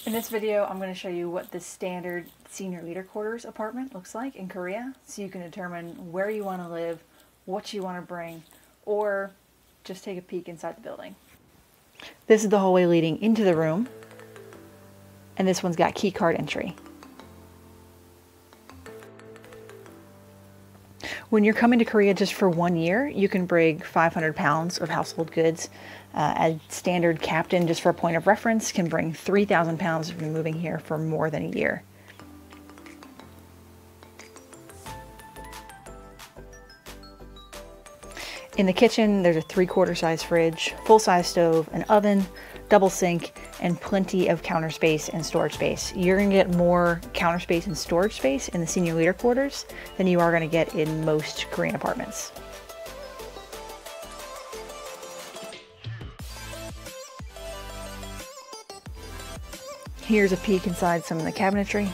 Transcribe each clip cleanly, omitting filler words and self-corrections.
In this video, I'm going to show you what the standard senior leader quarters apartment looks like in Korea, so you can determine where you want to live, what you want to bring, or just take a peek inside the building. This is the hallway leading into the room, and this one's got key card entry. When you're coming to Korea just for 1 year, you can bring 500 pounds of household goods. A standard captain, just for a point of reference, can bring 3,000 pounds if you're moving here for more than a year. In the kitchen, there's a 3/4 size fridge, full-size stove, an oven, double sink, and plenty of counter space and storage space. You're going to get more counter space and storage space in the senior leader quarters than you are going to get in most Korean apartments. Here's a peek inside some of the cabinetry.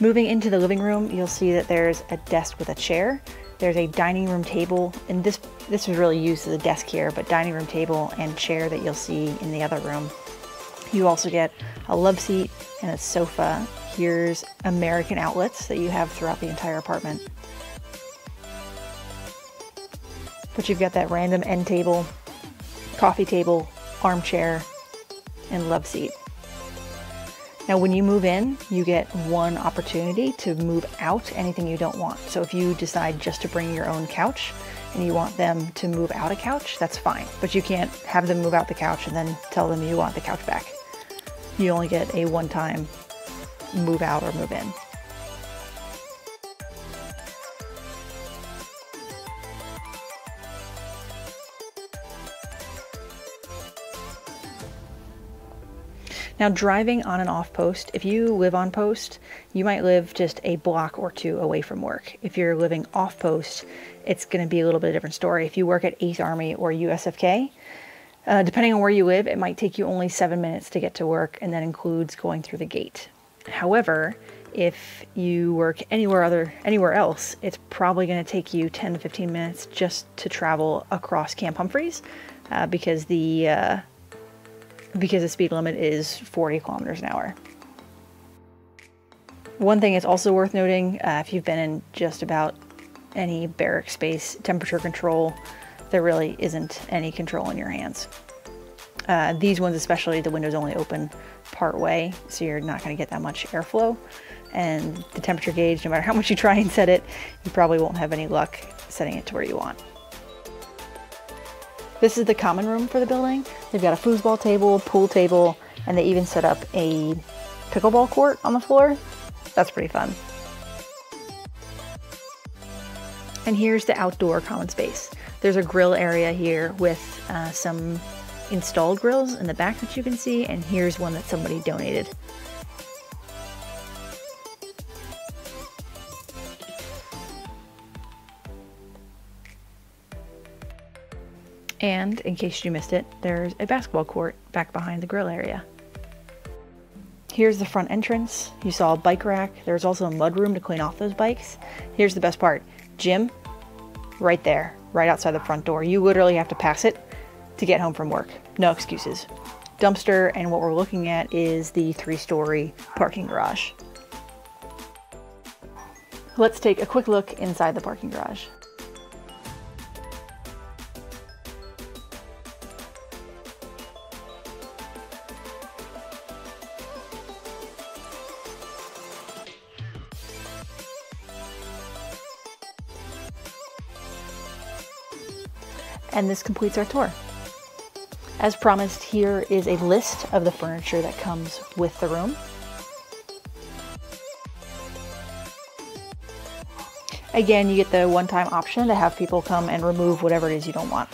Moving into the living room, you'll see that there's a desk with a chair. There's a dining room table, and this was really used as a desk here, but dining room table and chair that you'll see in the other room. You also get a love seat and a sofa. Here's American outlets that you have throughout the entire apartment. But you've got that random end table, coffee table, armchair, and love seat. Now, when you move in, you get one opportunity to move out anything you don't want. So if you decide just to bring your own couch and you want them to move out a couch, that's fine. But you can't have them move out the couch and then tell them you want the couch back. You only get a one-time move out or move in. Now, driving on and off post, if you live on post, you might live just a block or two away from work. If you're living off post, it's going to be a little bit of a different story. If you work at 8th Army or USFK, depending on where you live, it might take you only 7 minutes to get to work, and that includes going through the gate. However, if you work anywhere else, it's probably going to take you 10 to 15 minutes just to travel across Camp Humphreys, because the speed limit is 40 kilometers an hour. One thing that's also worth noting, if you've been in just about any barrack space, temperature control, there really isn't any control in your hands. These ones especially, the windows only open part way, so you're not going to get that much airflow. And the temperature gauge, no matter how much you try and set it, you probably won't have any luck setting it to where you want. This is the common room for the building. They've got a foosball table, pool table, and they even set up a pickleball court on the floor. That's pretty fun. And here's the outdoor common space. There's a grill area here with some installed grills in the back that you can see, and here's one that somebody donated. And in case you missed it, there's a basketball court back behind the grill area. Here's the front entrance. You saw a bike rack. There's also a mud room to clean off those bikes. Here's the best part. Gym, right there, right outside the front door. You literally have to pass it to get home from work. No excuses. Dumpster, and what we're looking at is the 3-story parking garage. Let's take a quick look inside the parking garage. And this completes our tour. As promised, here is a list of the furniture that comes with the room. Again, you get the one-time option to have people come and remove whatever it is you don't want.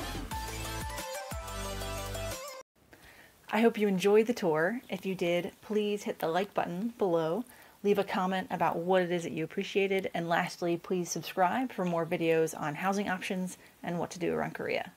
I hope you enjoyed the tour. If you did, please hit the like button below, leave a comment about what it is that you appreciated, and lastly, please subscribe for more videos on housing options and what to do around Korea.